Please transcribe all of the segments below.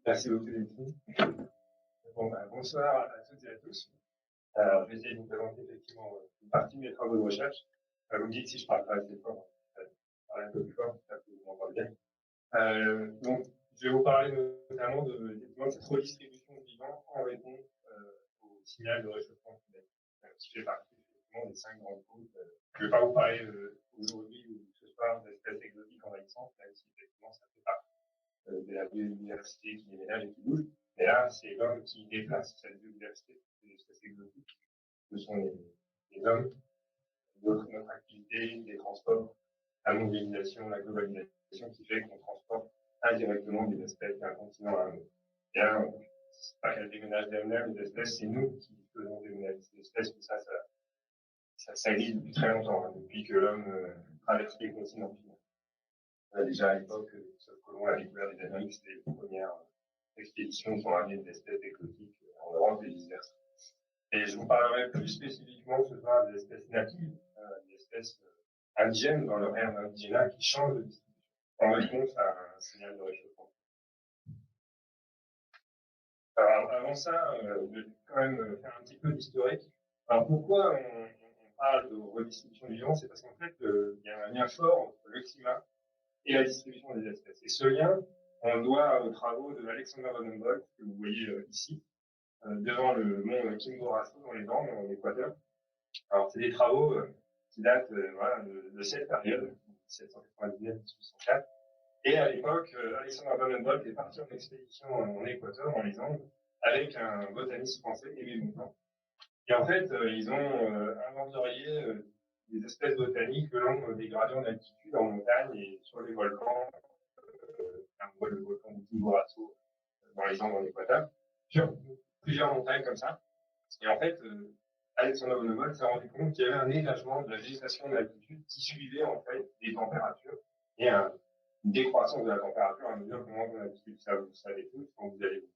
Merci beaucoup, Lucie. Bon, bonsoir à toutes et à tous. Alors, je vais essayer de vous présenter effectivement une partie de mes travaux de recherche. Vous me dites si je parle pas assez fort, je vais parler un peu plus fort, j'espère que vous m'entendez bien. Donc, je vais vous parler notamment de cette redistribution du vivant en réponse au signal de réchauffement climatique, qui fait partie effectivement des 5 grandes causes. Je ne vais pas vous parler aujourd'hui ou ce soir d'espèces exotiques envahissantes, même si effectivement ça fait partie de la biodiversité qui déménage et qui bouge. Mais là, c'est l'homme qui déplace cette biodiversité, des espèces exotiques. Ce sont les hommes, notre activité, les transports, la mondialisation, la globalisation qui fait qu'on transporte indirectement des espèces d'un continent à un autre. Et là, c'est pas qu'elles déménagent d'elles-mêmes, les espèces, c'est nous qui faisons déménager ces espèces, mais ça existe depuis très longtemps, hein, depuis que l'homme traverse les continents. Déjà à l'époque, Christophe Colomb a découvert les Amériques, c'était les premières expéditions qui ont amené des espèces exotiques en Europe et vice-versa. Et je vous parlerai plus spécifiquement ce soir des espèces natives, des espèces indigènes dans leur aire d'indigénat qui changent de distribution en réponse à un signal de réchauffement. Alors avant ça, je vais quand même faire un petit peu d'historique. Alors pourquoi on parle de redistribution du vivant? C'est parce qu'en fait, il y a un lien fort entre le climat et la distribution des espèces. Et ce lien, on le doit aux travaux de Alexander von Humboldt, que vous voyez ici, devant le mont Chimborazo dans les Andes, en Équateur. Alors, c'est des travaux qui datent voilà, de cette période, 1799-1804. Et à l'époque, Alexander von Humboldt est parti en expédition en Équateur, dans les Andes, avec un botaniste français, Aimé Bonpland. Et en fait, ils ont inventorié des espèces botaniques le long des gradients d'altitude en montagne et sur les volcans. On voit le volcan du Chimborazo dans les Andes en Équateur, sur plusieurs montagnes comme ça. Et en fait, Alexander von Humboldt s'est rendu compte qu'il y avait un élagement de la végétation de l'altitude qui suivait en fait des températures et une décroissance de la température à mesure qu'on monte en altitude. Ça, vous savez tous, quand vous allez vous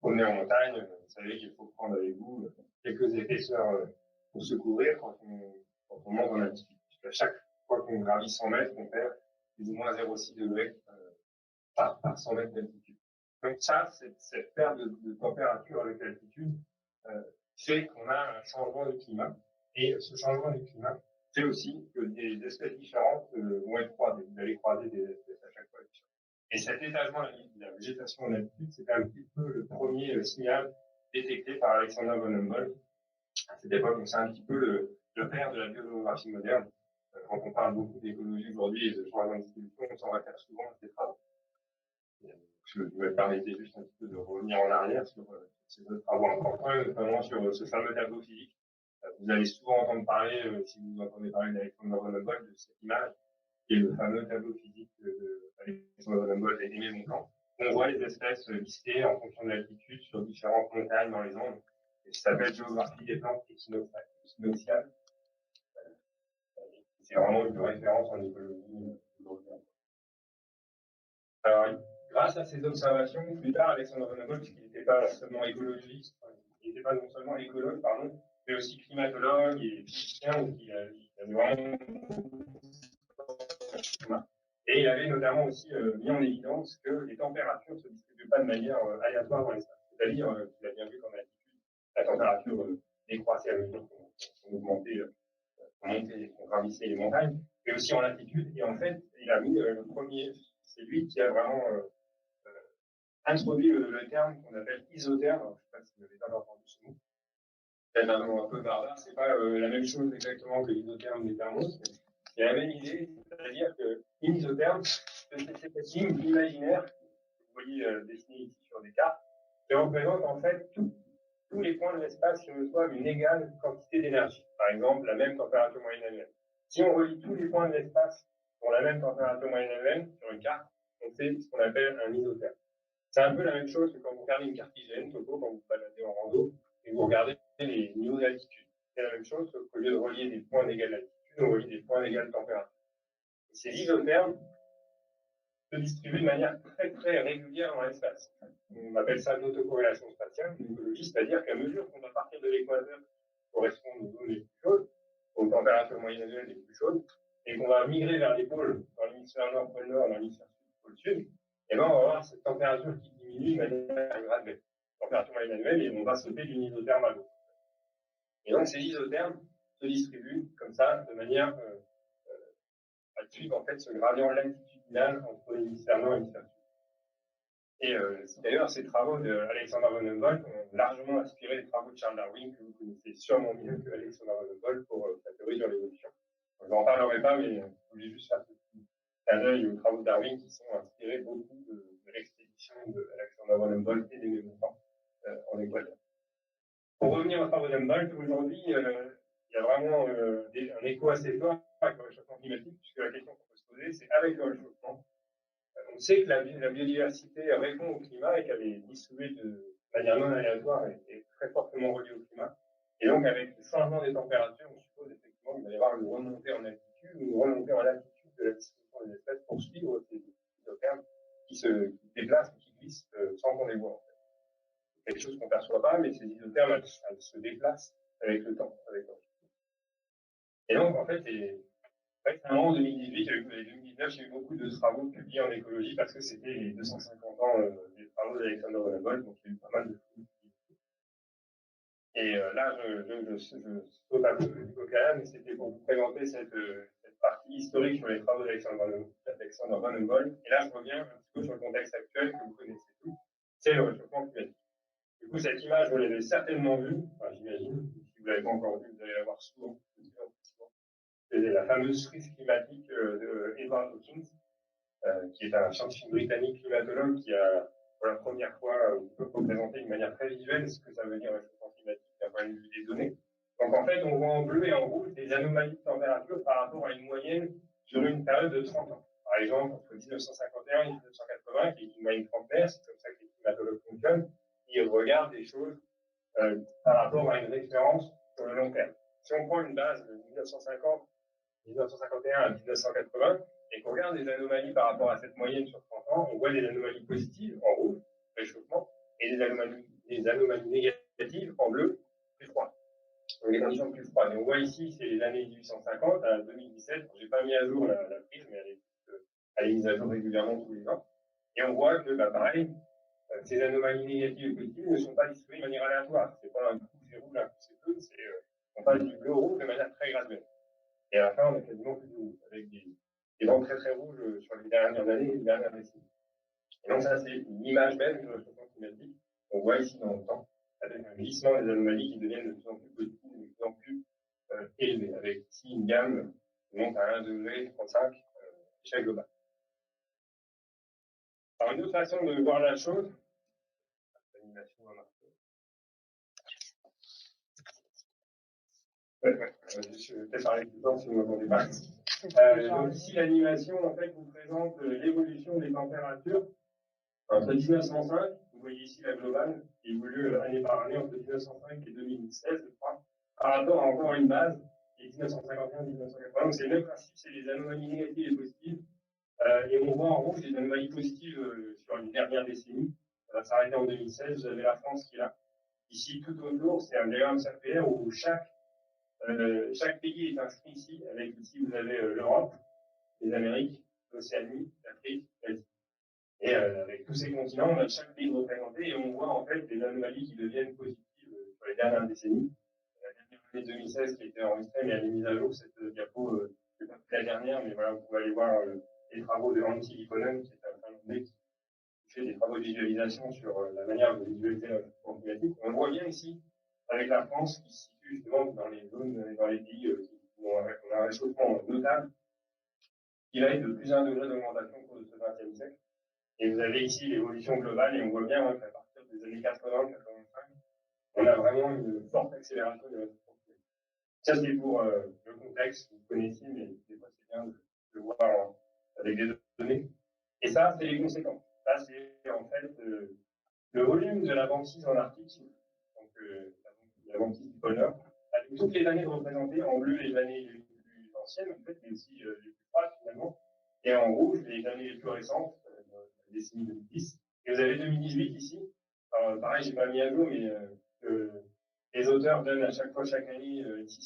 promener en montagne, vous savez qu'il faut prendre avec vous quelques épaisseurs pour se couvrir quand on monte en altitude. Puisqu'à chaque fois qu'on gravit 100 mètres, on perd plus ou moins 0,6 degrés par 100 mètres d'altitude. Donc ça, cette perte de température avec l'altitude fait qu'on a un changement de climat. Et ce changement du climat fait aussi que des espèces différentes vont être croisées. Vous allez croiser des espèces à chaque fois différentes. Et cet étagement de la végétation en altitude, c'est un petit peu le premier signal détecté par Alexander von Humboldt. À cette époque, c'est un petit peu le père de la biodémographie moderne. Quand on parle beaucoup d'écologie aujourd'hui et de changement de distribution, on s'en réfère souvent à ces travaux. Je me permettais juste un petit peu de revenir en arrière sur ces autres travaux importants, notamment sur ce fameux tableau physique. Vous allez souvent entendre parler, si vous entendez parler d'Alexander von Humboldt, de cette image, qui est le fameux tableau physique d'Alexander von Humboldt et Aimé Bonpland. On voit les espèces listées en fonction de l'altitude sur différentes montagnes dans les Andes, et ça s'appelle géographie des plantes équinoxiales. C'est vraiment une référence en écologie aujourd'hui. Alors, grâce à ces observations, plus tard, Alexander von Humboldt, qui n'était pas seulement écologiste, il n'était pas non seulement écologue, pardon, mais aussi climatologue et physicien, donc il avait vraiment. Et il avait notamment aussi mis en évidence que les températures ne se distribuent pas de manière aléatoire dans l'espace. C'est-à-dire qu'il a bien vu qu'en altitude, la température décroissait à mesure qu'on augmentait, qu'on gravissait les montagnes, mais aussi en altitude. Et en fait, il a mis le premier, c'est lui qui a vraiment introduit le terme qu'on appelle isotherme. Alors, je ne sais pas si vous avez pas entendu ce mot. C'est un mot un peu barbare. C'est pas la même chose exactement que l'isotherme des thermos. Il y a la même idée, c'est-à-dire que une isotherme, c'est cette ligne imaginaire que vous voyez dessinée ici sur des cartes, qui représente en fait tous les points de l'espace qui reçoivent une égale quantité d'énergie. Par exemple, la même température moyenne annuelle. Si on relie tous les points de l'espace pour la même température moyenne annuelle sur une carte, on fait ce qu'on appelle un isotherme. C'est un peu la même chose que quand vous regardez une carte IGN, Topo, quand vous vous baladez en rando, et vous regardez les niveaux d'altitude. C'est la même chose, sauf qu'au lieu de relier des points d'égale altitude, on relie des points d'égale température. Et ces isothermes se distribuent de manière très très régulière dans l'espace. On appelle ça l'autocorrélation spatiale, en écologie, c'est-à-dire qu'à mesure qu'on va partir de l'équateur, qui correspond aux zones les plus chaudes, aux températures moyennes annuelles les plus chaudes, et qu'on va migrer vers les pôles, dans l'hémisphère nord, pôle nord, dans l'hémisphère sud, pôle sud, et ben on va avoir cette température qui diminue diminue de manière graduelle, température moyenne annuelle, et on va sauter d'une isotherme à l'autre. Et donc ces isothermes se distribuent comme ça, de manière à suivre en fait ce gradient latitudinal entre l'hémisphère nord et l'hémisphère sud. Et d'ailleurs, ces travaux d'Alexander von Humboldt ont largement inspiré les travaux de Charles Darwin, que vous connaissez sûrement mieux que Alexander von Humboldt pour sa théorie de l'évolution. Je n'en parlerai pas, mais je voulais juste faire ce petit clin d'œil aux travaux de Darwin qui sont inspirés beaucoup de l'expédition d'Alexander von Humboldt et des Mémoires en Équateur. Pour revenir aux travaux d'Humboldt, aujourd'hui, il y a vraiment un écho assez fort avec le réchauffement climatique, puisque la question qu'on peut se poser, c'est avec le réchauffement, on sait que la biodiversité répond au climat et qu'elle est distribuée de manière non aléatoire et très fortement reliée au climat. Et donc, avec le changement des températures, on suppose effectivement qu'il va y avoir une remontée en altitude ou une remontée en latitude de la distribution des espèces pour suivre ces isothermes qui se déplacent ou qui glissent sans qu'on les voit. En fait. C'est quelque chose qu'on ne perçoit pas, mais ces isothermes, elles se déplacent avec le temps, avec le temps. Et donc, en fait, récemment, en 2018 et 2019, j'ai eu beaucoup de travaux publiés en écologie parce que c'était les 250 ans des travaux d'Alexander von Humboldt, donc il y a eu pas mal de choses. Et là, je saute un peu du coq à l'âne, mais c'était pour vous présenter cette partie historique sur les travaux d'Alexander von Humboldt. Et là, je reviens un petit peu sur le contexte actuel que vous connaissez tous, c'est le réchauffement climatique. Du coup, cette image, vous l'avez certainement vue, enfin, j'imagine. Si vous ne l'avez pas encore vue, vous allez la voir souvent. C'est la fameuse crise climatique de Edward Hawkins, qui est un scientifique britannique climatologue qui a, pour la première fois, représenté d'une manière très visuelle ce que ça veut dire le réchauffement climatique d'un point de vue des données. Donc en fait, on voit en bleu et en rouge des anomalies de température par rapport à une moyenne sur une période de 30 ans. Par exemple, entre 1951 et 1980, qui est une moyenne trentenaire, c'est comme ça que les climatologues fonctionnent, ils regardent des choses par rapport à une référence sur le long terme. Si on prend une base de 1951 à 1980, et qu'on regarde les anomalies par rapport à cette moyenne sur 30 ans, on voit des anomalies positives en rouge, réchauffement, et des anomalies négatives en bleu, plus froid. Donc les conditions plus froides. Et on voit ici, c'est les années 1850 à 2017. Je n'ai pas mis à jour la prise, mais elle est mise à jour régulièrement tous les ans. Et on voit que, pareil, ces anomalies négatives et positives ne sont pas distribuées de manière aléatoire. C'est pas un coup c'est rouge, un coup c'est bleu, on passe du bleu au rouge de manière très graduelle. Et à la fin, on a quasiment plus de rouge, avec des vents très très rouges sur les dernières années et les dernières décennies. Et donc ça, c'est une image même du réchauffement climatique qu'on voit ici dans le temps, avec un glissement des anomalies qui deviennent de plus en plus petites, de plus en plus élevées, avec ici une gamme qui monte à 1 degré 35 échelle globale. Alors une autre façon de voir la chose, l'animation va marcher. Je vais peut-être parler plus lent si vous ne m'entendez pas. Donc ici, l'animation, en fait, vous présente l'évolution des températures entre 1905, vous voyez ici la globale, qui évolue année par année entre 1905 et 2016, je crois, par rapport à encore une base, qui est 1951-1980. Donc c'est le même principe, c'est les anomalies négatives et positives. Et on voit en rouge les anomalies positives sur une dernière décennie. Ça va s'arrêter en 2016, vous avez la France qui est là. Ici, tout autour, c'est un diagramme circulaire où chaque pays est inscrit ici, avec ici vous avez l'Europe, les Amériques, l'Océanie, l'Afrique, l'Asie. Et avec tous ces continents, on a chaque pays représenté et on voit en fait des anomalies qui deviennent positives sur les dernières décennies. La dernière année 2016 qui a été enregistrée, mais elle est mise à jour, cette diapo, c'est pas la dernière, mais voilà, vous pouvez aller voir les travaux de Antti Lipponen, qui est un Finlandais qui fait des travaux de visualisation sur la manière de visualiser le réchauffement climatique. On le voit bien ici, avec la France qui se situe justement dans les zones, dans les pays qui ont un réchauffement notable, qui va être de plus d'un degré d'augmentation au cours de ce XXe siècle. Et vous avez ici l'évolution globale, et on voit bien qu'à partir des années 80-85, on a vraiment une forte accélération du réchauffement climatique. Ça, c'est pour le contexte, vous connaissez, mais des fois, c'est bien de le voir avec des données. Et ça, c'est les conséquences. Ça, c'est en fait le volume de la banquise en Arctique, donc la banquise du pôle Nord, avec toutes les années représentées, en bleu les années les plus anciennes, en fait, mais aussi les plus froides finalement, et en rouge les années les plus récentes, la décennie 2010. Et vous avez 2018 ici. Alors, pareil, j'ai pas mis à jour, mais les auteurs donnent à chaque fois, chaque année, ici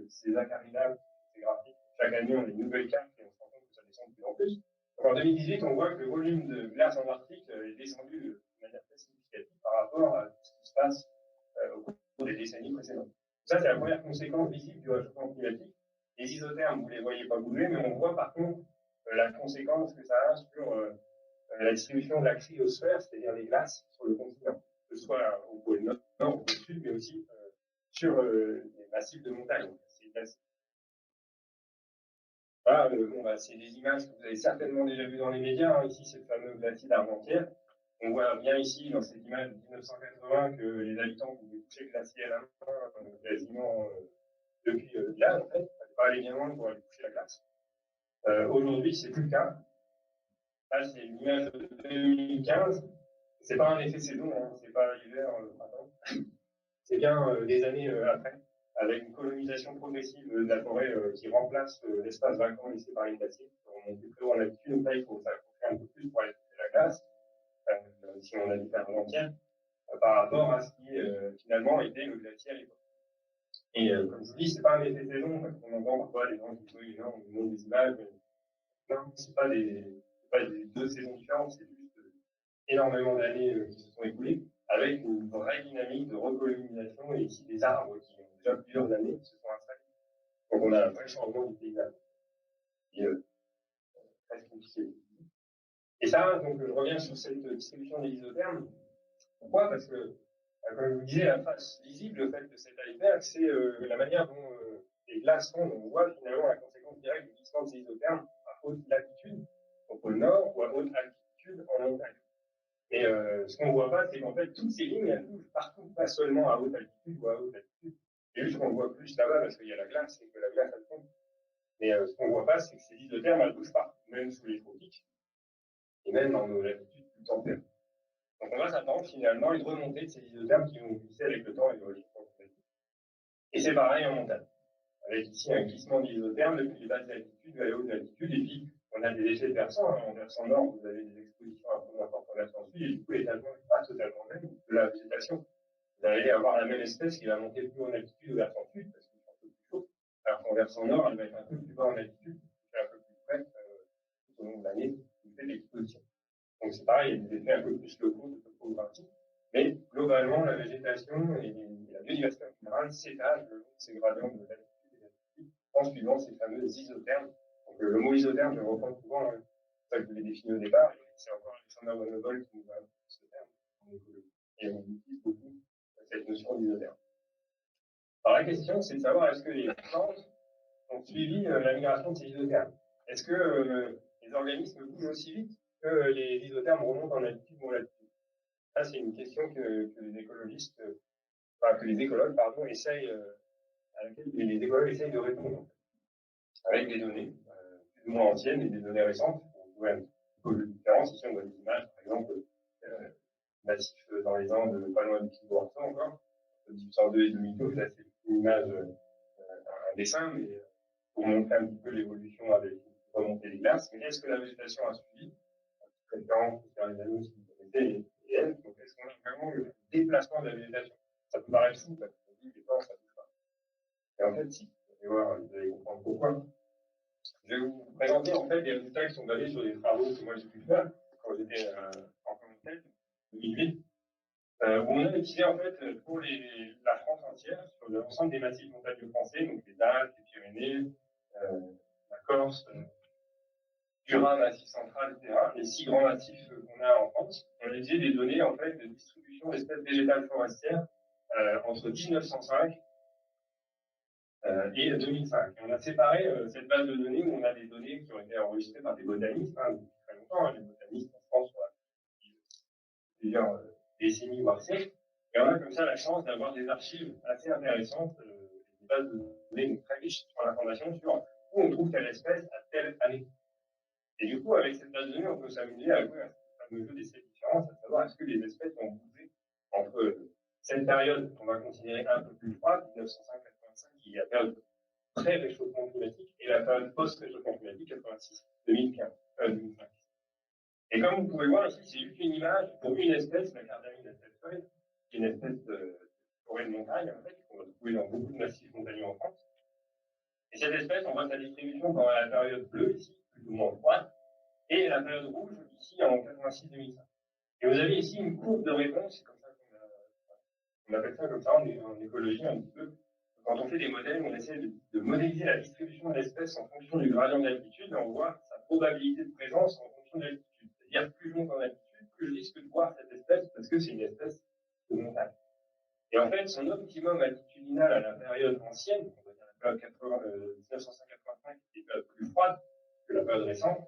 c'est Zach Arina, c'est graphique, chaque année on a une nouvelle carte et on se rend compte que ça descend de plus en plus. Donc en 2018, on voit que le volume de glace en Arctique est descendu de manière passe au cours des décennies précédentes. Ça, c'est la première conséquence visible du réchauffement climatique. Les isothermes, vous ne les voyez pas bouger, mais on voit par contre la conséquence que ça a sur la distribution de la cryosphère, c'est-à-dire les glaces sur le continent, que ce soit au pôle nord, au pôle sud, mais aussi sur les massifs de montagne. Voilà, c'est des images que vous avez certainement déjà vues dans les médias. Hein. Ici, c'est le fameux glacier d'Argentière. On voit bien ici, dans cette image de 1980, que les habitants pouvaient toucher le glacier à la main quasiment depuis là, en fait. Il ne fallait pas aller bien loin pour aller toucher la glace. Aujourd'hui, c'est plus le cas. Là, c'est une image de 2015. C'est pas un effet saison, hein. C'est pas l'hiver, le printemps. C'est bien des années après, avec une colonisation progressive de la forêt qui remplace l'espace vacant laissé par les glaciers. On est plus très haut en altitude, donc là, il faut faire un peu plus pour aller toucher la glace, si on habite à Argentière, par rapport à ce qui finalement était le glacier à l'époque. Et comme je vous dis, c'est pas un effet saison, parce qu'on entend parfois les gens qui disent oui, on nous montre des images, mais non, c'est pas des deux saisons différentes, c'est juste énormément d'années qui se sont écoulées, avec une vraie dynamique de recolonisation et ici des arbres qui ont déjà plusieurs années qui se sont installés. Donc on a un vrai changement du paysage qui est très compliqué. Et ça, donc je reviens sur cette distribution des isothermes. Pourquoi? Parce que, comme je vous disais, la face visible, le fait de cet iceberg, c'est la manière dont les glaces fondent. On voit finalement la conséquence directe du glissement de ces isothermes à haute latitude, au pôle nord, ou à haute altitude en montagne. Mais ce qu'on ne voit pas, c'est qu'en fait, toutes ces lignes, elles bougent partout, pas seulement à haute altitude ou à haute altitude. C'est juste qu'on le voit plus là-bas parce qu'il y a la glace et que la glace, elle fond. Mais ce qu'on ne voit pas, c'est que ces isothermes, elles bougent partout, même sous les tropiques et même dans nos latitudes plus tempérées. Donc on va s'attendre finalement à une remontée de ces isothermes qui vont glisser avec le temps et le réchauffement climatique. Et c'est pareil en montagne, avec ici un glissement d'isothermes depuis les basses altitudes vers les hautes altitudes, et puis on a des effets versants. Hein. En versant nord, vous avez des expositions un peu moins fortes en versant sud, et du coup l'étalement n'est pas totalement le même de la végétation. Vous allez avoir la même espèce qui va monter plus en altitude au versant sud, parce qu'il fait un peu plus chaud, alors qu'en versant nord, elle va être un peu plus bas en altitude, qui fait un peu plus frais tout au long de l'année, qui fait de l'exposition. Donc c'est pareil, il y a des effets un peu plus locaux de topographie, mais globalement, la végétation et la biodiversité en général s'étagent le long de ces gradients de latitude et d'altitude en suivant ces fameux isothermes. Donc le mot isotherme, je le reprends souvent, hein, c'est ça que je l'ai défini au départ, et c'est encore Alexander Von Humboldt qui nous a appris ce terme en écologie. Et on utilise beaucoup cette notion d'isotherme. Alors la question, c'est de savoir est-ce que les plantes ont suivi la migration de ces isothermes. Est-ce que les organismes bougent aussi vite que les isothermes remontent en altitude ou en latitude? Ça, c'est une question que les écologistes, que les écologues, pardon, essayent, à laquelle les écologues essayent de répondre, avec des données plus ou moins anciennes et des données récentes. On voit un peu de différence. Ici, on voit des images, par exemple, massifs dans les Andes, pas loin du Pic Bordeaux encore, de 1802 et 2012. Là, c'est une image, un dessin, mais pour montrer un petit peu l'évolution avec une remontée des glaces. Mais est-ce que la végétation a suivi? Préférence pour faire les anneaux si vous connaissez et elles. Donc, est-ce qu'on a vraiment le déplacement de la végétation? Ça peut paraître fou parce qu'on dit les plantes, ça ne bouge pas. Et en fait, si. Vous allez voir, vous allez comprendre pourquoi. Je vais vous présenter en fait des résultats qui sont basés sur des travaux que moi j'ai pu faire quand j'étais en commentaire, en 2008, où on a étudié en fait pour la France entière, sur l'ensemble des massifs montagneux français, donc les Alpes, les Pyrénées, la Corse, Jura, Massif central, etc., les 6 grands massifs qu'on a en France, on a étudié des données en fait de distribution d'espèces végétales forestières entre 1905 et 2005. Et on a séparé cette base de données où on a des données qui ont été enregistrées par des botanistes depuis très longtemps. Hein, les botanistes en France ont plusieurs décennies, voire siècles. Et on a comme ça la chance d'avoir des archives assez intéressantes, des bases de données très riches sur l'information sur où on trouve telle espèce à telle année. Et du coup, avec cette base de données, on peut s'amuser à jouer à ce fameux jeu d'essais différents, à savoir est-ce que les espèces ont bougé entre cette période qu'on va considérer un peu plus froide, 1905-85, qui est la période pré-réchauffement climatique, et la période post-réchauffement climatique, 86-2015, 2005. Et comme vous pouvez voir ici, c'est juste une image pour une espèce, la cardamine à tête feuille, qui est une espèce de forêt de montagne, en fait, qu'on va trouver dans beaucoup de massifs montagneux en France. Et cette espèce, on voit sa distribution pendant la période bleue, ici, plus ou moins froide, et la période rouge, ici, en 86-2005. Et vous avez ici une courbe de réponse, c'est comme ça qu'on a On appelle ça comme ça en écologie un petit peu. Quand on fait des modèles, on essaie de modéliser la distribution de l'espèce en fonction du gradient d'altitude et on voit sa probabilité de présence en fonction de l'altitude. C'est-à-dire, plus je monte en altitude, plus je risque de voir cette espèce parce que c'est une espèce de montagne. Et en fait, son optimum altitudinal à la période ancienne, on va dire la période 1985, qui est la période plus froide que la période récente,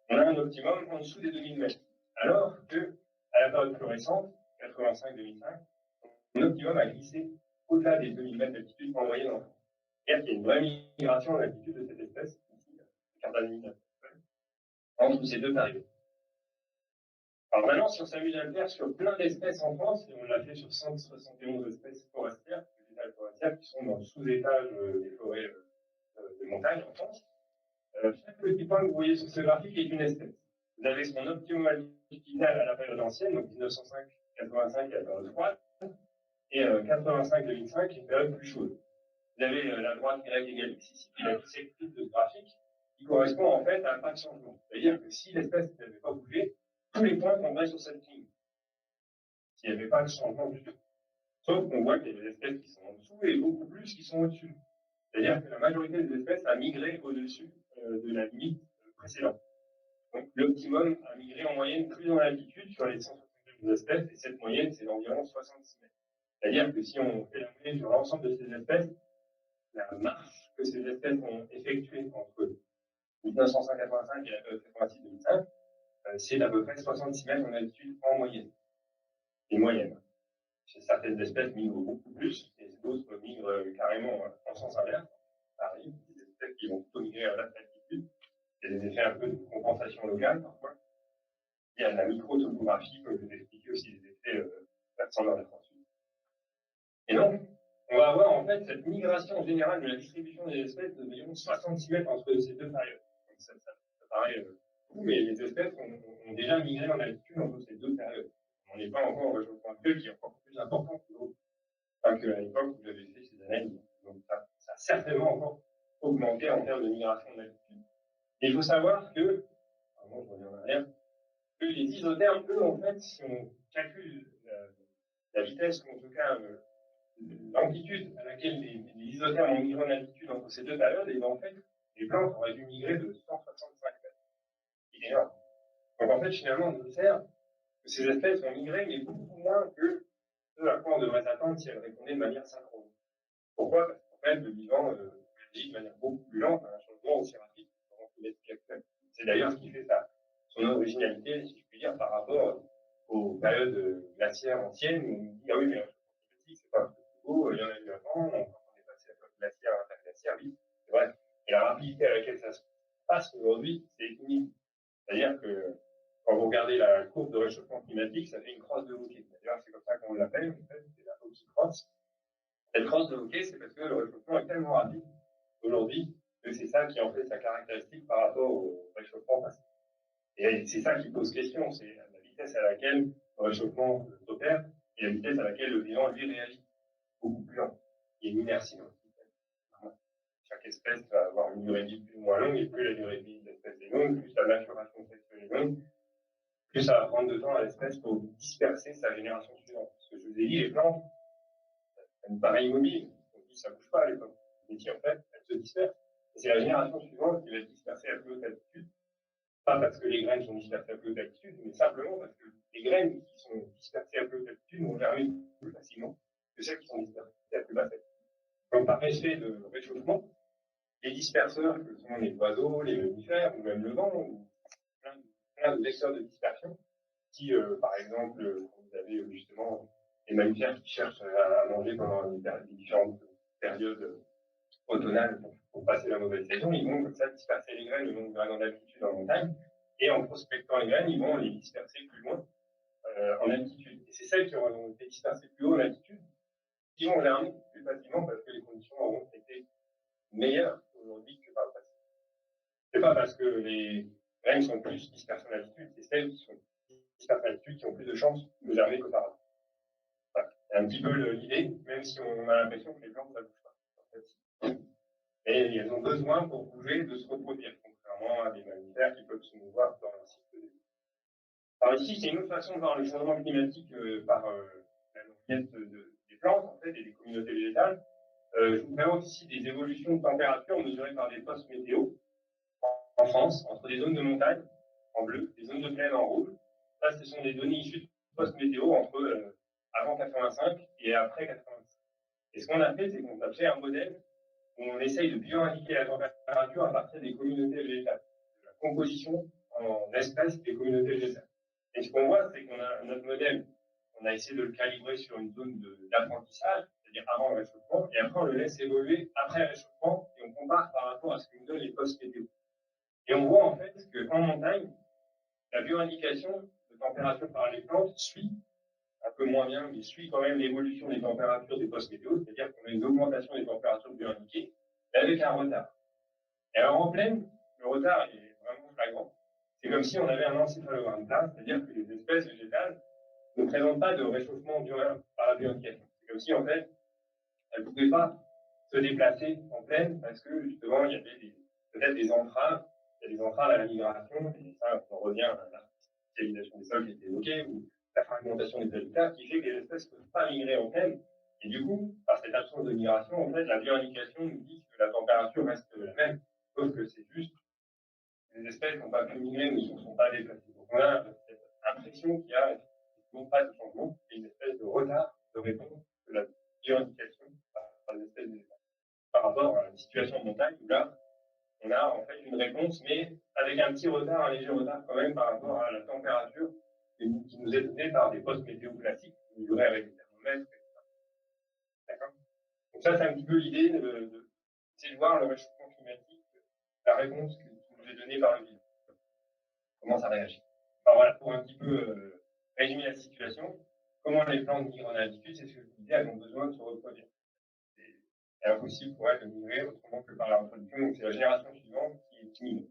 on a un optimum en dessous des 2000 mètres. Alors que, à la période plus récente, 85-2005, mon optimum a glissé au-delà des 2000 mètres d'altitude en moyenne en France. C'est-à-dire qu'il y a une vraie migration en altitude de cette espèce, ici, entre ces deux périodes. Alors maintenant, si on s'amuse à le faire sur plein d'espèces en France, et on l'a fait sur 171 espèces forestières, végétales forestières, qui sont dans le sous-étage des forêts de montagne en France, chaque petit point que vous voyez sur ce graphique est une espèce. Vous avez son optimum altitudinal à la période ancienne, donc 1905-85 à la période froide, et 85-2005, une période plus chaude. Vous avez la droite Y égale X ici, qui est la bisectrice de ce graphique, qui correspond en fait à un pas de changement. C'est-à-dire que si l'espèce n'avait pas bougé, tous les points tomberaient sur cette ligne. S'il n'y avait pas de changement du tout. Sauf qu'on voit qu'il y a des espèces qui sont en dessous et beaucoup plus qui sont au-dessus. C'est-à-dire que la majorité des espèces a migré au-dessus de la limite précédente. Donc l'optimum a migré en moyenne plus dans l'altitude sur les 172 espèces, et cette moyenne, c'est d'environ 66 mètres. C'est-à-dire que si on fait la moyenne sur l'ensemble de ces espèces, la marche que ces espèces ont effectuée entre 1985 et la période 86-2005, c'est d'à peu près 66 mètres en altitude en moyenne. C'est moyenne. Chez certaines espèces migrent beaucoup plus, et d'autres migrent carrément en sens inverse. Ça arrive, des espèces qui vont plutôt migrer à basse altitude. Il y a des effets un peu de compensation locale parfois. Il y a de la microtopographie, comme je vous ai expliqué aussi des effets d'accent dans la transfusion. Et donc, on va avoir en fait cette migration générale de la distribution des espèces d'environ 66 mètres entre ces deux périodes. Donc ça paraît fou, mais les espèces ont déjà migré en altitude entre ces deux périodes. On n'est pas encore au réchauffement actuel qui est encore plus important que l'autre, enfin, qu'à l'époque où j'avais fait ces analyses. Donc ça a certainement encore augmenté en termes de migration en altitude. Et il faut savoir que, je reviens en arrière, que les isothermes, eux, en fait, si on calcule la vitesse, ou en tout cas l'amplitude à laquelle les isothermes ont migré en altitude entre ces deux périodes, et bien en fait, les plantes auraient dû migrer de 165 mètres. C'est énorme. Donc en fait, finalement, on observe que ces espèces ont migré, mais beaucoup moins que ce à quoi on devrait s'attendre si elles répondaient de manière synchrone. Pourquoi? Parce qu'en fait, le vivant réagit de manière beaucoup plus lente à un changement aussi rapide que. C'est d'ailleurs ce qui fait son originalité, si je puis dire, par rapport aux périodes glaciaires anciennes, où on dit, ah oui, mais c'est pas un peu plus beau, il y en a eu avant, quand on est passé à la glaciaire à l'interglaciaire, oui, c'est vrai. Et la rapidité à laquelle ça se passe aujourd'hui, c'est unique. C'est-à-dire que quand vous regardez la courbe de réchauffement climatique, ça fait une crosse de Hawking. D'ailleurs, c'est comme ça qu'on l'appelle, en fait, c'est la Hawking cross. Cette crosse de Hawking, c'est parce que le réchauffement est tellement rapide aujourd'hui que c'est ça qui en fait sa caractéristique par rapport au réchauffement passé. Et c'est ça qui pose question, c'est la vitesse à laquelle le réchauffement s'opère et la vitesse à laquelle le vivant, lui, réagit. Beaucoup plus lent. Il y a une inertie dans le système. Chaque espèce va avoir une durée de vie plus ou moins longue, et plus la durée de vie de l'espèce est longue, plus la maturation sexuelle est longue, plus ça va prendre de temps à l'espèce pour disperser sa génération suivante. Parce que je vous ai dit, les plantes, elles nous paraissent immobiles. On dit, ça bouge pas, les plantes. Mais si, en fait, elles se dispersent. Et c'est la génération suivante qui va se disperser à plus haute altitude. Pas parce que les graines sont dispersées à plus haute altitude, mais simplement parce que les graines qui sont dispersées à plus haute altitude vont germer plus facilement que celles qui sont dispersées à plus basse altitude. Donc, par effet de réchauffement, les disperseurs que sont les oiseaux, les mammifères, ou même le vent, ou plein de vecteurs de dispersion, qui, par exemple, vous avez justement les mammifères qui cherchent à manger pendant les différentes périodes automnales pour passer la mauvaise saison, ils vont comme ça disperser les graines le long de grande altitude en montagne, et en prospectant les graines, ils vont les disperser plus loin en altitude. Et c'est celles qui ont été dispersées plus haut en altitude qui vont germer plus facilement parce que les conditions auront été meilleures aujourd'hui que par le passé. C'est pas parce que les graines sont plus dispersées en altitude, c'est celles qui sont dispersées en altitude qui ont plus de chances de germer qu'auparavant. Voilà. C'est un petit peu l'idée, même si on a l'impression que les plantes, ça bouge pas. En fait, et elles ont besoin pour bouger de se reproduire, contrairement à des mammifères qui peuvent se mouvoir dans un cycle de vie. Alors ici, c'est une autre façon de voir le changement climatique par la longuette des plantes, en fait, et des communautés végétales. Je vous présente ici des évolutions de température mesurées par des postes météo en France, entre des zones de montagne en bleu, des zones de plaine en rouge. Ça, ce sont des données issues de postes météo entre avant 85 et après 85. Et ce qu'on a fait, c'est qu'on a fait un modèle où on essaye de bioindiquer la température à partir des communautés végétales, de la composition en espèces des communautés végétales. Et ce qu'on voit, c'est qu'on a notre modèle, on a essayé de le calibrer sur une zone d'apprentissage, c'est-à-dire avant le réchauffement, et après on le laisse évoluer après le réchauffement, et on compare par rapport à ce que nous donnent les postes météo. Et on voit en fait qu'en montagne, la bioindication de température par les plantes suit, un peu moins bien, mais suit quand même l'évolution des températures des postes météo, c'est-à-dire qu'on a une augmentation des températures bioindiquées, mais avec un retard. Et alors en plaine, le retard est vraiment flagrant. C'est comme si on avait un encéphalogramme plat, c'est-à-dire que les espèces végétales ne présentent pas de réchauffement durable par la bioindication. C'est comme si en fait, elles ne pouvaient pas se déplacer en plaine parce que justement, il y avait peut-être des entraves, il y a des entraves à la migration, et ça, on revient à l'artificialisation des sols qui était évoquée, ou la fragmentation des habitats, qui fait que les espèces ne peuvent pas migrer en plaine. Et du coup, par cette absence de migration, en fait, la bioindication nous dit que la température reste la même, sauf que c'est juste les espèces n'ont pas pu migrer, ne se sont pas déplacées. Donc on a cette impression qu'il y a effectivement pas de changement, et une espèce de retard de réponse de la bioindication par les espèces végétales par rapport à la situation de montagne, où là, on a en fait une réponse, mais avec un petit retard, un léger retard quand même par rapport à la température qui nous est donnée par des postes météo classiques, mesurés avec des thermomètres, etc. D'accord. Donc ça, c'est un petit peu l'idée de voir le réchauffement climatique, la réponse qui nous est donnée par le vide. Comment ça réagit. Enfin voilà, pour un petit peu résumer la situation, comment les plantes migrent en altitude, c'est ce que je vous disais, elles ont besoin de se reproduire. C'est impossible pour elles de migrer autrement que par la reproduction, donc c'est la génération suivante qui migre.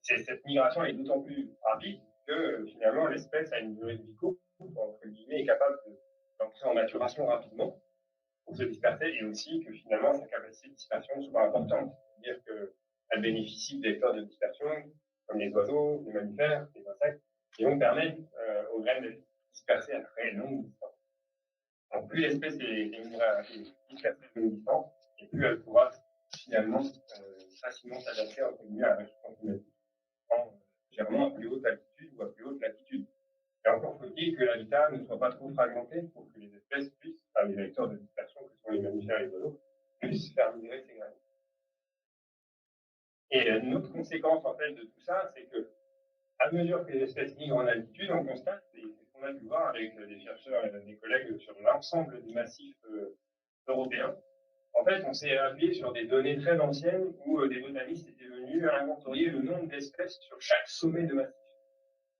Cette migration est d'autant plus rapide que finalement l'espèce a une durée de vie courte, entre guillemets, est capable d'entrer en maturation rapidement pour se disperser, et aussi que finalement sa capacité de dispersion soit importante. C'est-à-dire qu'elle bénéficie de vecteurs de dispersion, comme les oiseaux, les mammifères, les insectes, qui vont permettre aux graines d'être dispersées à très longue distance. Donc plus l'espèce est dispersée à longue distance, et plus elle pourra finalement facilement s'adapter à la réchauffement climatique, généralement à plus haute altitude ou à plus haute latitude. Et encore faut-il que l'habitat ne soit pas trop fragmenté pour que les espèces puissent, enfin les vecteurs de dispersion que sont les mammifères et les oiseaux, puissent faire migrer ces graines. Et une autre conséquence en fait de tout ça, c'est que à mesure que les espèces migrent en altitude, on constate, et c'est ce qu'on a pu voir avec des chercheurs et des collègues sur l'ensemble des massifs européens, en fait, on s'est appuyé sur des données très anciennes où des botanistes étaient venus inventorier le nombre d'espèces sur chaque sommet de massif.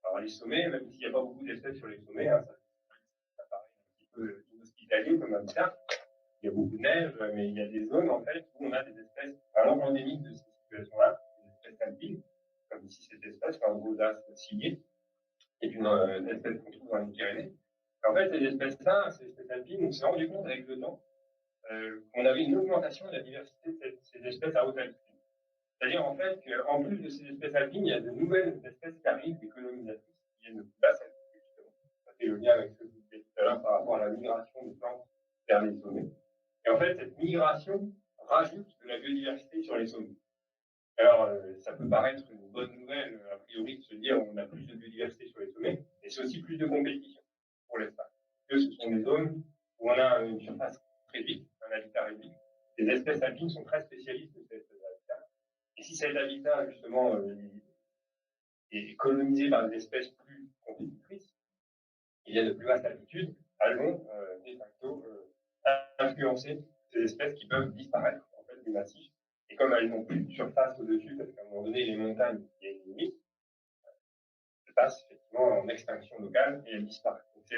Alors les sommets, même s'il n'y a pas beaucoup d'espèces sur les sommets, hein, ça paraît un petit peu inhospitalier comme habitat. Il y a beaucoup de neige, mais il y a des zones en fait où on a des espèces vraiment endémiques de ces situations-là, des espèces alpines, comme ici cette espèce, un Rhodas cilié, qui est une espèce qu'on trouve dans les Pyrénées. En fait, ces espèces-là, ces espèces alpines, on s'est rendu compte avec le temps qu'on avait une augmentation de la diversité de ces espèces à haute altitude. C'est-à-dire en fait qu'en plus de ces espèces alpines, il y a de nouvelles espèces qui arrivent, des colonisatrices qui viennent de plus basse altitude, justement. Ça fait le lien avec ce que vous disiez tout à l'heure par rapport à la migration des plantes vers les sommets. Et en fait, cette migration rajoute de la biodiversité sur les sommets. Alors, ça peut paraître une bonne nouvelle, a priori, de se dire on a plus de biodiversité sur les sommets, et c'est aussi plus de compétition pour l'espace. Parce que ce sont des zones où on a une surface réduite, un habitat réduit. Les espèces alpines sont très spécialistes de cet habitat. Et si cet habitat, justement, est colonisé par des espèces plus compétitrices, il y a de plus vastes altitudes, elles vont, de facto, influencer ces espèces qui peuvent disparaître, en fait, du massif. Et comme elles n'ont plus de surface au-dessus, parce qu'à un moment donné, les montagnes, il y a une limite, elles passent effectivement en extinction locale et elles disparaissent. Donc c'est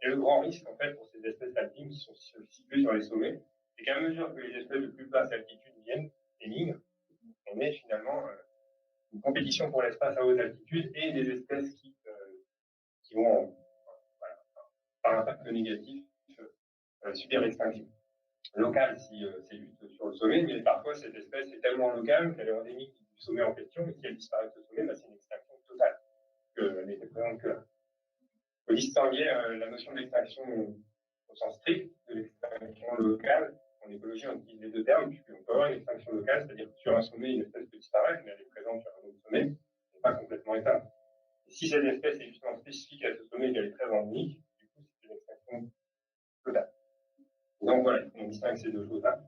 le grand risque, en fait, pour ces espèces alpines qui sont situées sur les sommets, c'est qu'à mesure que les espèces de plus basse altitude viennent et migrent, on est finalement une compétition pour l'espace à haute altitude et des espèces qui vont, voilà, par impact négatif, subir l'extinction. Locale si c'est juste sur le sommet, mais parfois cette espèce est tellement locale qu'elle est endémique du sommet en question, et si elle disparaît de ce sommet, bah, c'est une extinction totale, qu'elle n'était présente que là. Il faut distinguer la notion d'extinction au sens strict de l'extinction locale. En écologie, on utilise les deux termes, puisqu'on peut avoir une extinction locale, c'est-à-dire que sur un sommet, une espèce peut disparaître, mais elle est présente sur un autre sommet, elle n'est pas complètement éteinte. Et si cette espèce est justement spécifique à ce sommet et qu'elle est très endémique, du coup, c'est une extinction totale. Et donc voilà, on distingue ces deux choses-là.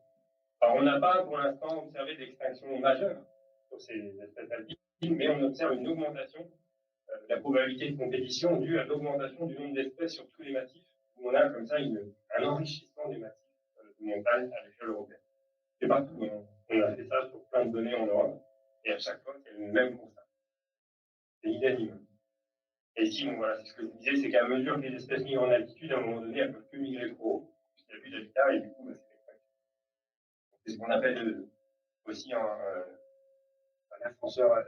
Alors, on n'a pas pour l'instant observé d'extinction majeure sur ces espèces alpines, mais on observe une augmentation de la probabilité de compétition due à l'augmentation du nombre d'espèces sur tous les massifs, où on a comme ça un enrichissement des massifs de montagne à l'échelle européenne. C'est partout. On a fait ça sur plein de données en Europe, et à chaque fois, c'est le même constat. C'est unanime. Et ici, bon, voilà, c'est ce que je vous disais, c'est qu'à mesure que les espèces migrent en altitude, à un moment donné, elles ne peuvent plus migrer trop haut, puisqu'il n'y a plus d'habitat, et du coup, c'est l'extinction. C'est ce qu'on appelle aussi un ascenseur à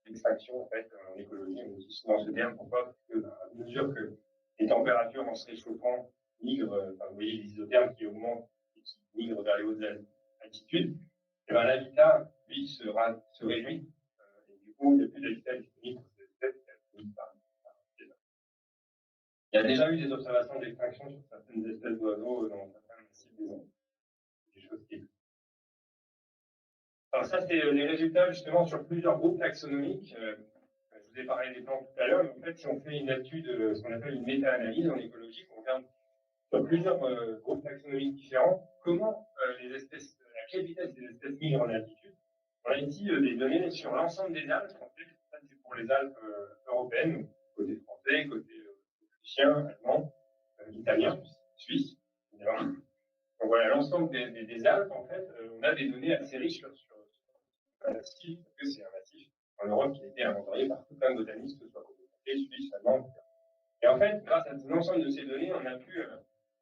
l'extinction, en fait, en écologie. On utilise souvent ce terme. Pourquoi? Parce que, à mesure que les températures en se réchauffant migrent, vous voyez les isothermes qui augmentent et qui migrent vers les hautes altitudes, et ben, l'habitat, lui, se réduit. Et du coup, il n'y a plus d'habitat disponible pour ces espèces qui finissent par disparaître. Il y a déjà eu des observations d'extinction sur certaines espèces d'oiseaux dans certains massifs des Andes. Des choses qui... Alors ça, c'est les résultats justement sur plusieurs groupes taxonomiques. Je vous ai parlé des plantes tout à l'heure, mais en fait, si on fait une étude, ce qu'on appelle une méta-analyse en écologie, on regarde sur plusieurs groupes taxonomiques différents, comment les espèces, à quelle vitesse les espèces migrent en altitude. On a ici des données sur l'ensemble des Alpes. En fait, ça, c'est pour les Alpes européennes, côté français, côté autrichien, allemand, italien, suisse, évidemment. Donc voilà, l'ensemble des Alpes, en fait, on a des données assez riches sur un massif, parce que c'est un massif en Europe qui a été inventorié par tout plein de botanistes, que ce soit côté suisse, allemand, etc. Et en fait, grâce à l'ensemble de ces données, on a pu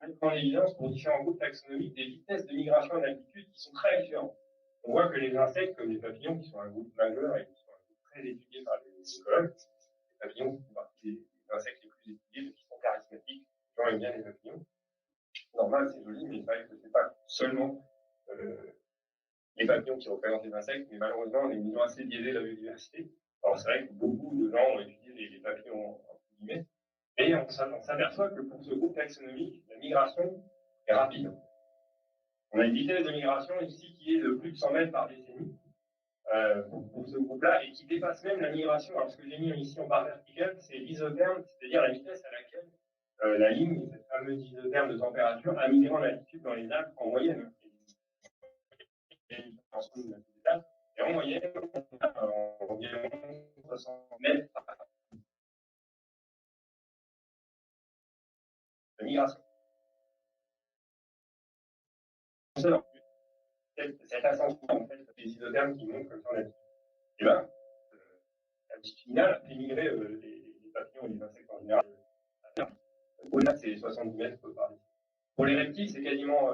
mettre en évidence pour différents groupes taxonomiques des vitesses de migration en altitude qui sont très différentes. On voit que les insectes, comme les papillons, qui sont un groupe majeur et qui sont un groupe très étudié par les écologues, les papillons font partie des insectes les plus étudiés, qui sont charismatiques, les gens aiment bien les papillons. Normal, c'est joli, mais c'est vrai que c'est pas seulement les papillons qui représentent les insectes, mais malheureusement, on a une vision assez biaisée de la biodiversité. Alors, c'est vrai que beaucoup de gens ont étudié les papillons, entre guillemets, et on s'aperçoit que pour ce groupe taxonomique, la migration est rapide. On a une vitesse de migration ici qui est de plus de 100 mètres par décennie pour ce groupe-là, et qui dépasse même la migration. Alors, ce que j'ai mis ici en barre verticale, c'est l'isotherme, c'est-à-dire la vitesse à laquelle la ligne, cette fameuse isotherme de température, a migré en altitude dans les Alpes en moyenne. Et en moyenne, on a environ 60 mètres de migration. Cette ascension, en fait, des isothermes qui montent comme ça en altitude. Et là, la petite finale a fait migrer les papillons et les insectes en général. Au-delà, c'est 70 mètres par décennie. Pour les reptiles, c'est quasiment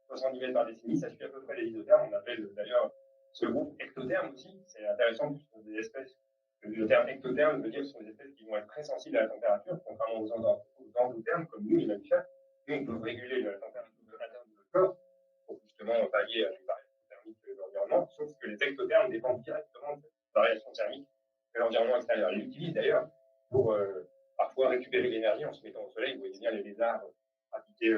70 mètres par décennie. Ça suit à peu près les isothermes. On appelle d'ailleurs ce groupe ectotherme aussi. C'est intéressant puisque ce sont des espèces. Le terme ectotherme veut dire que ce sont des espèces qui vont être très sensibles à la température, contrairement aux endothermes comme nous, les mammifères. Nous, on peut réguler la température interne de notre corps pour justement pallier à les variations thermiques de l'environnement, sauf que les ectothermes dépendent directement de cette variation thermique de l'environnement extérieur. Ils l'utilisent d'ailleurs pour parfois récupérer l'énergie en se mettant au soleil. Vous voyez bien les lézards pratiquer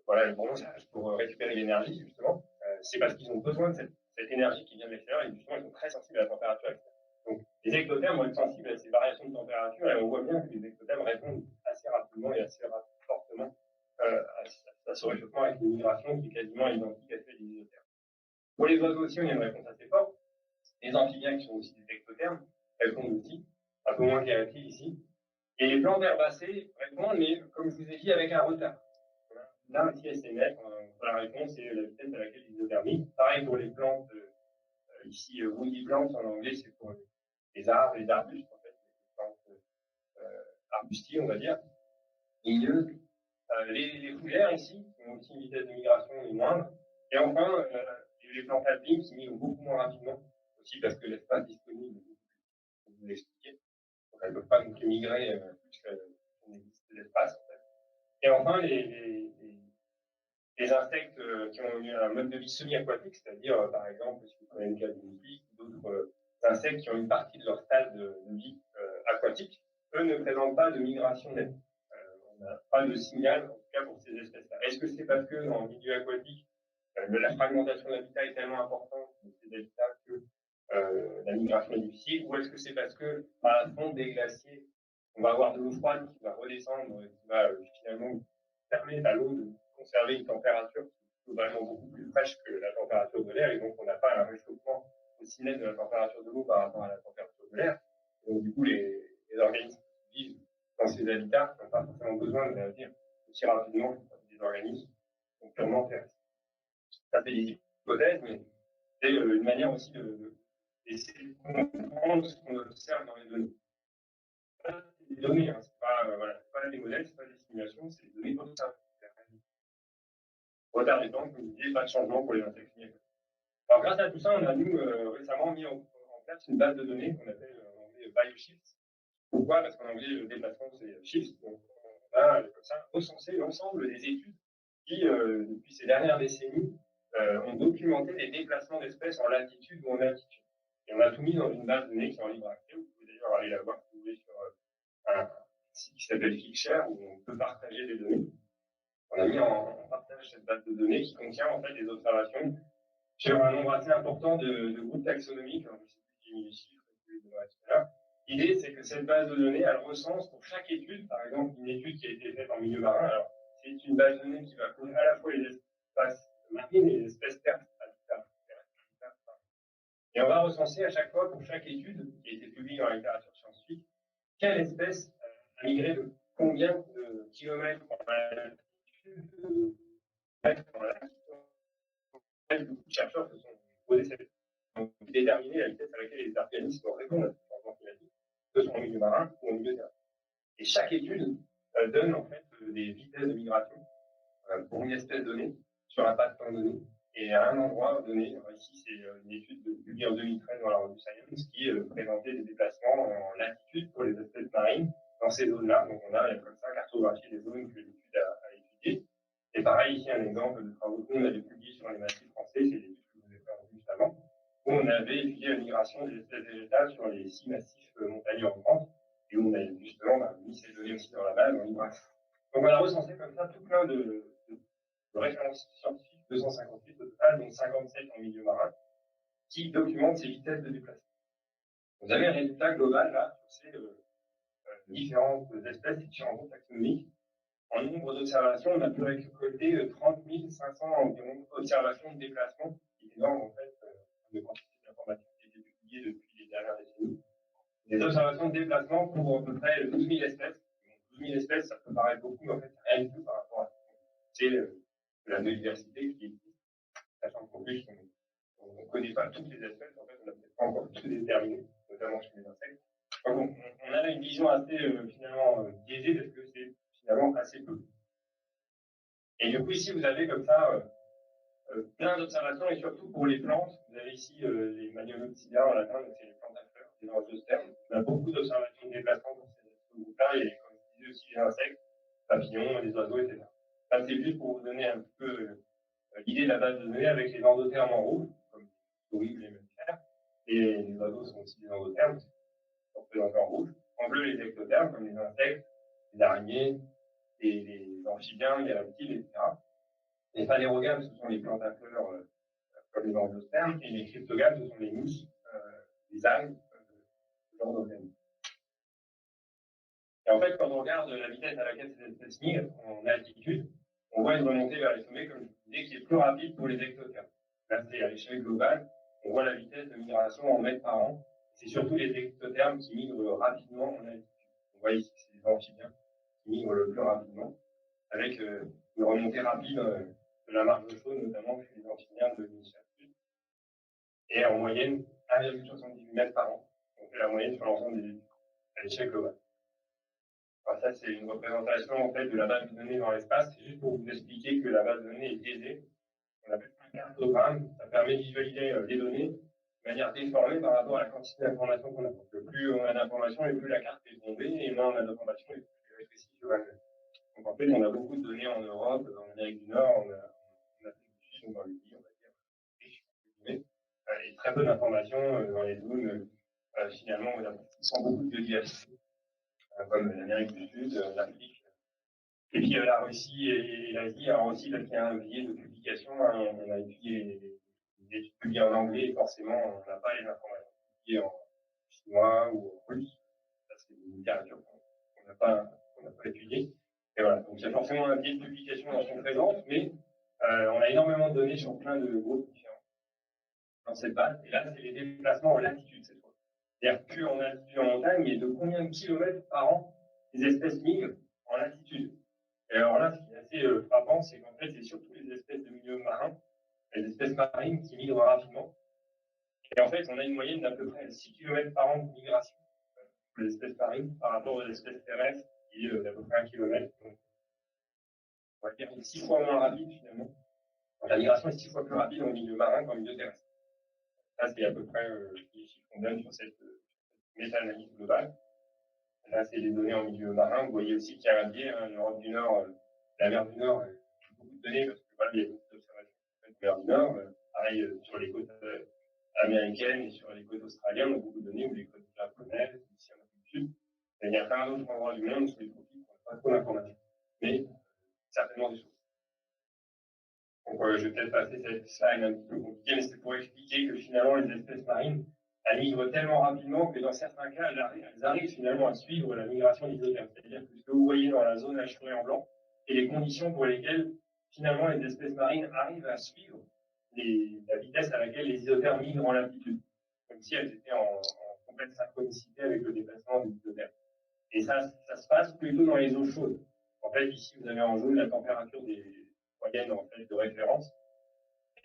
voilà, le bronzage pour récupérer l'énergie, justement. C'est parce qu'ils ont besoin de cette énergie qui vient de l'extérieur et justement, ils sont très sensibles à la température extérieure. Donc, les ectothermes vont être sensibles à ces variations de température et on voit bien que les ectothermes répondent assez rapidement et assez fortement à ce réchauffement avec une migration qui est quasiment identique à celle des isothermes. Pour les oiseaux aussi, on a une réponse assez forte. Les amphibiens qui sont aussi des ectothermes répondent aussi, un peu moins que les reptiles ici. Et les plantes herbacées répondent, mais comme je vous ai dit, avec un retard. Là, ici, SMF, la réponse est la vitesse à laquelle l'isothermie. Pareil pour les plantes, ici, woody plants en anglais, c'est pour les arbres, les arbustes, en fait, les plantes arbustives, on va dire, ligneuses. Les fougères ici, qui ont aussi une vitesse de migration moindre. Et enfin, les plantes alpines qui migrent beaucoup moins rapidement, aussi parce que l'espace disponible est beaucoup plus petit, pour vous l'expliquer. Donc, elles ne peuvent pas non plus migrer plus qu'il n'existe d'espace, en fait. Et enfin, les insectes qui ont eu un mode de vie semi-aquatique, c'est-à-dire, par exemple, si vous prenez le cas du moustiques ou d'autres insectes qui ont une partie de leur stade de vie aquatique, eux ne présentent pas de migration nette. on n'a pas de signal, en tout cas pour ces espèces-là. Est-ce que c'est parce que dans le milieu aquatique, la fragmentation de l'habitat est tellement importante de ces habitats que la migration est difficile, ou est-ce que c'est parce que à la fonte des glaciers, on va avoir de l'eau froide qui va redescendre, qui va finalement permettre à l'eau de conserver une température qui est globalement beaucoup plus fraîche que la température de l'air, et donc on n'a pas un réchauffement aussi net de la température de l'eau par rapport à la température de l'air. Donc du coup, les organismes qui vivent dans ces habitats n'ont pas forcément besoin de réagir aussi rapidement que des organismes purement terrestres. Ça fait des hypothèses, mais c'est une manière aussi d'essayer de comprendre ce qu'on observe dans les données. C'est des données, hein, c'est pas, voilà, pas des modèles, c'est pas des simulations, c'est des données observées. Au regard des temps, comme je disais, pas de changement pour les insectes. Alors grâce à tout ça, on a nous récemment mis en place une base de données qu'on appelle en anglais BioShift. Pourquoi? Parce qu'en anglais, le déplacement c'est Shift. Donc on a comme ça recensé l'ensemble des études qui, depuis ces dernières décennies, ont documenté les déplacements d'espèces en latitude ou en altitude. Et on a tout mis dans une base de données qui est en libre accès. Vous pouvez d'ailleurs aller la voir si vous voulez sur un site qui s'appelle Figshare où on peut partager des données. On a mis en partage cette base de données qui contient en fait des observations sur un nombre assez important de groupes taxonomiques. Alors, je ne sais plus qui mis les chiffres, tout à l'heure. L'idée, c'est que cette base de données, elle recense pour chaque étude, par exemple, une étude qui a été faite en milieu marin. Alors, c'est une base de données qui va couvrir à la fois les espaces marines et les espèces terrestres. Et on va recenser à chaque fois, pour chaque étude qui a été publiée dans la littérature scientifique, quelle espèce a migré de combien de kilomètres en altitude, de mètres en latitude. Beaucoup de chercheurs se sont posés cette question. Donc, déterminer la vitesse à laquelle les organismes répondent à ce changement climatique, que ce soit en milieu marin ou en milieu terrestre. Et chaque étude donne en fait des vitesses de migration pour une espèce donnée sur un pas de temps donné et à un endroit donné. Alors ici, c'est une étude publiée en 2013 dans la revue Science qui présentait des déplacements en latitude pour les espèces marines dans ces zones-là. Donc on a comme ça cartographié les zones que l'étude a étudiées. Et pareil, ici un exemple de travaux que nous on avait publiés sur les massifs français, c'est l'étude que vous avez fait juste avant, où on avait étudié la migration des espèces végétales sur les 6 massifs montagneux en France, et où on a justement mis ces données aussi dans la base en libre accès. Donc on a recensé comme ça tout plein de références scientifiques, 258 au total, dont 57 en milieu marin, qui documentent ces vitesses de déplacement. Vous avez un résultat global là sur ces différentes espèces et différents groupes taxonomiques. En nombre d'observations, on a pu récolter 30 500 environ observations de déplacement, qui est énorme en fait, de quantité d'informations qui a été publiée depuis les dernières décennies. Des observations de déplacement pour à peu près 12 000 espèces. Donc, 12 000 espèces, ça peut paraître beaucoup, mais en fait, c'est rien du tout par rapport à la biodiversité qui existe, sachant qu'en plus, on ne connaît pas toutes les espèces, en fait, on n'a peut-être pas encore tout déterminé, notamment chez les insectes. Donc, on a une vision assez, finalement, biaisée parce que c'est finalement assez peu. Et du coup, ici, vous avez comme ça plein d'observations, et surtout pour les plantes. Vous avez ici les Magnolopsidia en latin, donc c'est les plantes à fleurs, les angiospermes. On a beaucoup d'observations de déplacement pour ces groupes-là, et comme je disais aussi les insectes, papillons, les oiseaux, etc. Ça, c'est juste pour vous donner un peu l'idée de la base de données avec les endothermes en rouge, comme les souris ou les mammifères. Et les oiseaux sont aussi des endothermes, représentés en rouge. En bleu, les ectothermes, comme les insectes, les araignées, les amphibiens, les reptiles, etc. Les phanérogames, ce sont les plantes à fleurs comme les angiospermes, et les cryptogames, ce sont les mousses, les algues, ce genre d'organismes. Et en fait, quand on regarde la vitesse à laquelle ces espèces migrent en altitude, on voit une remontée vers les sommets, comme je vous disais, qui est plus rapide pour les ectothermes. Là, c'est à l'échelle globale, on voit la vitesse de migration en mètres par an. C'est surtout les ectothermes qui migrent rapidement en altitude. On voit ici que c'est les amphibiens qui migrent le plus rapidement, avec une remontée rapide de la marge chaude, notamment chez les amphibiens de l'hémisphère sud. Et en moyenne, 1,78 mètres par an. On fait la moyenne sur l'ensemble des études, à l'échelle globale. Alors ça, c'est une représentation en fait de la base de données dans l'espace. C'est juste pour vous expliquer que la base de données est biaisée. On appelle ça un cartogramme. Ça permet de visualiser les données de manière déformée par rapport à la quantité d'informations qu'on a. Donc, plus on a d'informations, et plus la carte est bombée, et moins on a d'informations, et plus elle est rétrécie sur elle-même. Donc en fait, on a beaucoup de données en Europe, en Amérique du Nord, en Afrique du Sud, dans les pays, on va dire, riches, et très peu d'informations dans les zones, finalement, qui sont beaucoup de biodiversité, comme l'Amérique du Sud, l'Afrique, Et puis la Russie et l'Asie, alors aussi parce qu'il y a un biais de publication, hein, on a étudié les études publiées en anglais, et forcément on n'a pas les informations publiées en chinois ou en russe. Ça, c'est une littérature qu'on n'a pas étudiée. Et voilà, donc il y a forcément un biais de publication dans son présence, mais on a énormément de données sur plein de groupes différents dans cette base. Et là, c'est les déplacements en latitude cette fois. C'est-à-dire plus en altitude en montagne, mais de combien de kilomètres par an les espèces migrent en latitude. Et alors là, ce qui est assez frappant, c'est qu'en fait, c'est surtout les espèces de milieux marins, les espèces marines qui migrent rapidement. Et en fait, on a une moyenne d'à peu près 6 km par an de migration pour les espèces marines par rapport aux espèces terrestres qui est d'à peu près 1 km. Donc, on va dire 6 fois moins rapide finalement. Donc, la migration est 6 fois plus rapide en milieu marin qu'en milieu terrestre. Ça, c'est à peu près les chiffres qu'on donne sur cette méta-analyse globale. Là, c'est les données en milieu marin. Vous voyez aussi qu'il y a un biais, hein, l'Europe du Nord, la mer du Nord, beaucoup de données parce que voilà, il y a beaucoup d'observations de la mer du Nord. Pareil sur les côtes américaines et sur les côtes australiennes, on a beaucoup de données, ou les côtes japonaises, ici en Afrique du Sud. Et il y a plein d'autres endroits du monde sur les tropiques, on n'a pas trop d'informations. Mais certainement des choses. Donc, je vais peut-être passer cette slide un petit peu compliquée, mais c'est pour expliquer que finalement, les espèces marines, elles migrent tellement rapidement que dans certains cas, elles arrivent finalement à suivre la migration des isothermes. C'est-à-dire que ce que vous voyez dans la zone hachurée en blanc, c'est les conditions pour lesquelles finalement les espèces marines arrivent à suivre la vitesse à laquelle les isothermes migrent en latitude, comme si elles étaient en complète synchronicité avec le déplacement des isothermes. Et ça se passe plutôt dans les eaux chaudes. En fait, ici, vous avez en jaune la température des moyennes en fait, de référence.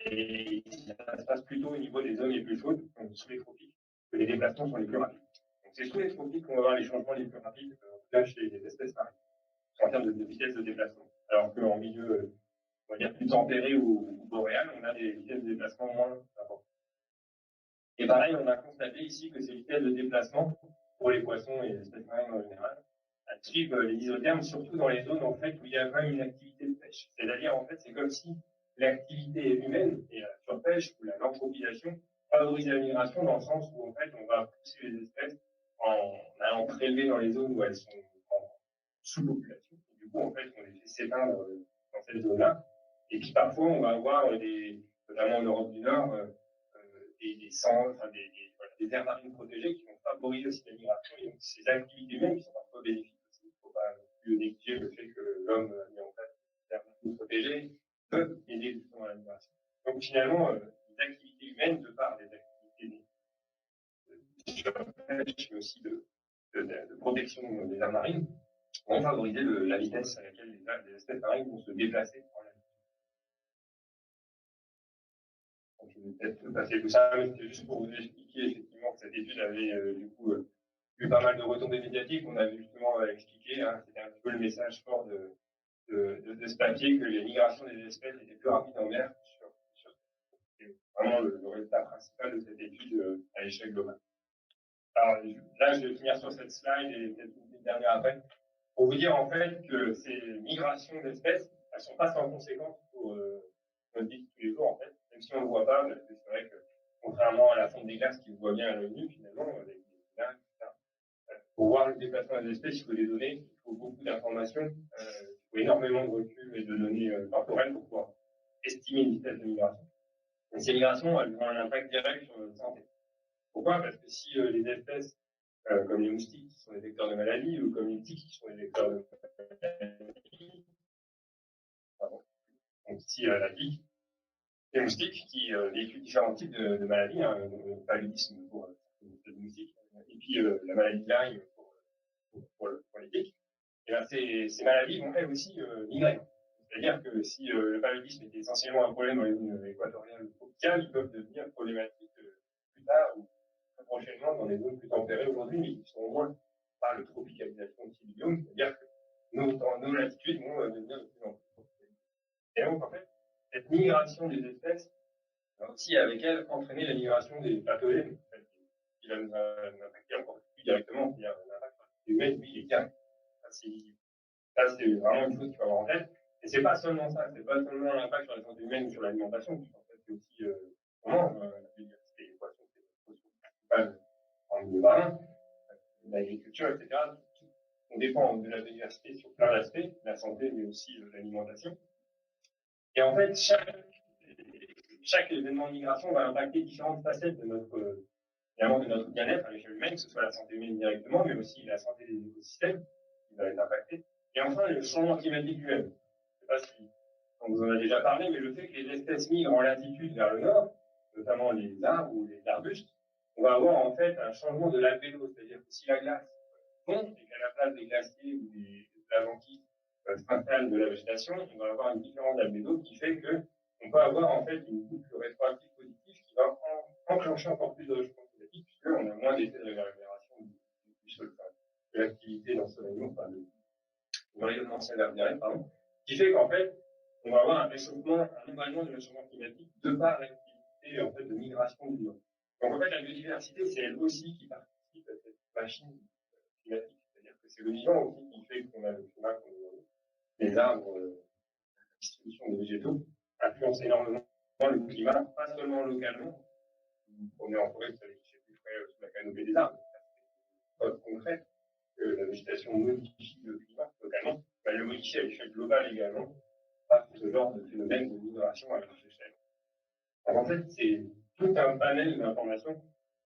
Et ça se passe plutôt au niveau des zones les plus chaudes, donc sous les tropiques, que les déplacements sont les plus rapides. Donc c'est sous les tropiques qu'on va voir les changements les plus rapides, en tout cas chez les espèces marines, en termes de vitesse de déplacement. Alors qu'en milieu, on va dire, plus tempéré ou boréal, on a des vitesses de déplacement moins importantes. Et pareil, on a constaté ici que ces vitesses de déplacement, pour les poissons et les espèces marines en général, elles suivent les isothermes, surtout dans les zones en fait, où il y a quand même une activité de pêche. C'est-à-dire, en fait, c'est comme si l'activité humaine et la surpêche ou l'anthropisation favorisait la migration dans le sens où en fait, on va pousser les espèces en allant prélever dans les zones où elles sont en sous-population. Du coup, en fait, on les fait s'éteindre dans cette zone-là. Et puis parfois, on va avoir notamment en Europe du Nord, voilà, des aires marines protégées qui vont favoriser aussi la migration et donc ces activités humaines qui sont parfois bénéfiques aussi. Il ne faut pas non plus négliger le fait que l'homme a mis en place des aires marines protégées peuvent aider justement à la migration. Donc finalement, les activités humaines, de par les activités de surpêche, mais aussi de protection des aires marines, vont favoriser la vitesse à laquelle les espèces marines vont se déplacer en la. Donc, je vais peut-être passer tout ça, mais c'était juste pour vous expliquer effectivement que cette étude avait du coup eu pas mal de retombées médiatiques. On avait justement expliqué, hein, c'était un petit peu le message fort de ce papier, que les migrations des espèces étaient plus rapides en mer sur c'était vraiment le résultat principal de cette étude à l'échelle globale. Alors là, je vais finir sur cette slide et peut-être une dernière après, pour vous dire en fait que ces migrations d'espèces, elles ne sont pas sans conséquences pour notre vie de tous les jours en fait, même si on ne le voit pas, parce que c'est vrai que contrairement à la fonte des glaces qui se voit bien à l'œil nu finalement, avec les glaces, etc. Pour voir le déplacement des espèces, il faut des données, il faut beaucoup d'informations, il faut énormément de recul et de données temporelles pour pouvoir estimer une vitesse de migration. Et ces migrations, elles ont un impact direct sur notre santé. Pourquoi? Parce que si les espèces comme les moustiques qui sont des vecteurs de maladies ou comme les tiques qui sont des vecteurs de maladies, pardon. Donc ici la tique, les moustiques qui véhiculent différents types de maladies, hein, le paludisme pour les moustiques, et puis la maladie de Lyme pour les tiques, et ben ces maladies vont elles aussi migrer. C'est-à-dire que si le paludisme était essentiellement un problème dans les zones équatoriales ou tropicales, ils peuvent devenir problématiques plus tard ou très prochainement dans les zones plus tempérées aujourd'hui, mais qui sont moins par le tropicalisation de ces biomes, c'est-à-dire que nos latitudes vont devenir de plus en plus tropicales. Et donc, en fait, cette migration des espèces va aussi, avec elle, entraîner la migration des pathogènes, en fait, qui va nous impacter encore plus directement, c'est-à-dire l'impact humain, lui, il est direct. Ça, c'est vraiment une chose qu'il faut avoir en tête. Et c'est pas seulement ça, c'est pas seulement l'impact sur la santé humaine ou sur l'alimentation, puisqu'en fait, c'est aussi comment la biodiversité des poissons, c'est notre ressource principale en milieu marin, l'agriculture, etc. on dépend de la biodiversité sur plein d'aspects, la santé, mais aussi l'alimentation. Et en fait, chaque événement de migration va impacter différentes facettes de notre bien-être à l'échelle humaine, que ce soit la santé humaine directement, mais aussi la santé des écosystèmes qui va être impactée. Et enfin, le changement climatique lui-même. Je ne sais pas si on vous en a déjà parlé, mais le fait que les espèces migrent en latitude vers le nord, notamment les arbres ou les arbustes, on va avoir en fait un changement de l'albédo, c'est-à-dire que si la glace fond et qu'à la place des glaciers ou de la banquise s'installe de la végétation, on va avoir une différence d'albédo qui fait que on peut avoir en fait une boucle rétroactive positive qui va enclencher encore plus de réchauffement climatique puisqu'on a moins d'effets de réverbération du sol, enfin, de l'activité d'ensoleillement, enfin de rayonnement solaire direct, pardon, qui fait qu'en fait, on va avoir un réchauffement, un emballement du réchauffement climatique de par l'activité en fait de migration du nord. Donc en fait, la biodiversité, c'est elle aussi qui participe à cette machine climatique. C'est-à-dire que c'est le vivant aussi qui fait qu'on a le climat qu'on a aujourd'hui. Les arbres, la distribution des végétaux influencent énormément le climat, pas seulement localement. Vous promenez en forêt, vous savez qu'il fait plus frais sous la canopée des arbres. C'est une preuve concrète que la végétation modifie le climat localement. Elle le modifie à l'échelle globale également par ce genre de phénomène de migration à large échelle. Alors en fait, c'est tout un panel d'informations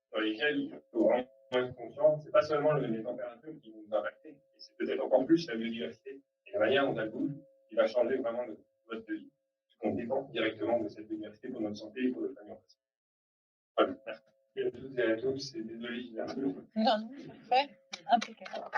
sur lesquelles il faut vraiment être conscient. C'est pas seulement les températures qui vont nous impacter, et c'est peut-être encore plus la biodiversité et la manière dont elle bouge qui va changer vraiment notre mode de vie, puisqu'on dépend directement de cette biodiversité pour notre santé et pour notre alimentation. Voilà. Merci à toutes et à tous, et désolé, je vais un peu. Non, non, parfait. Impeccable.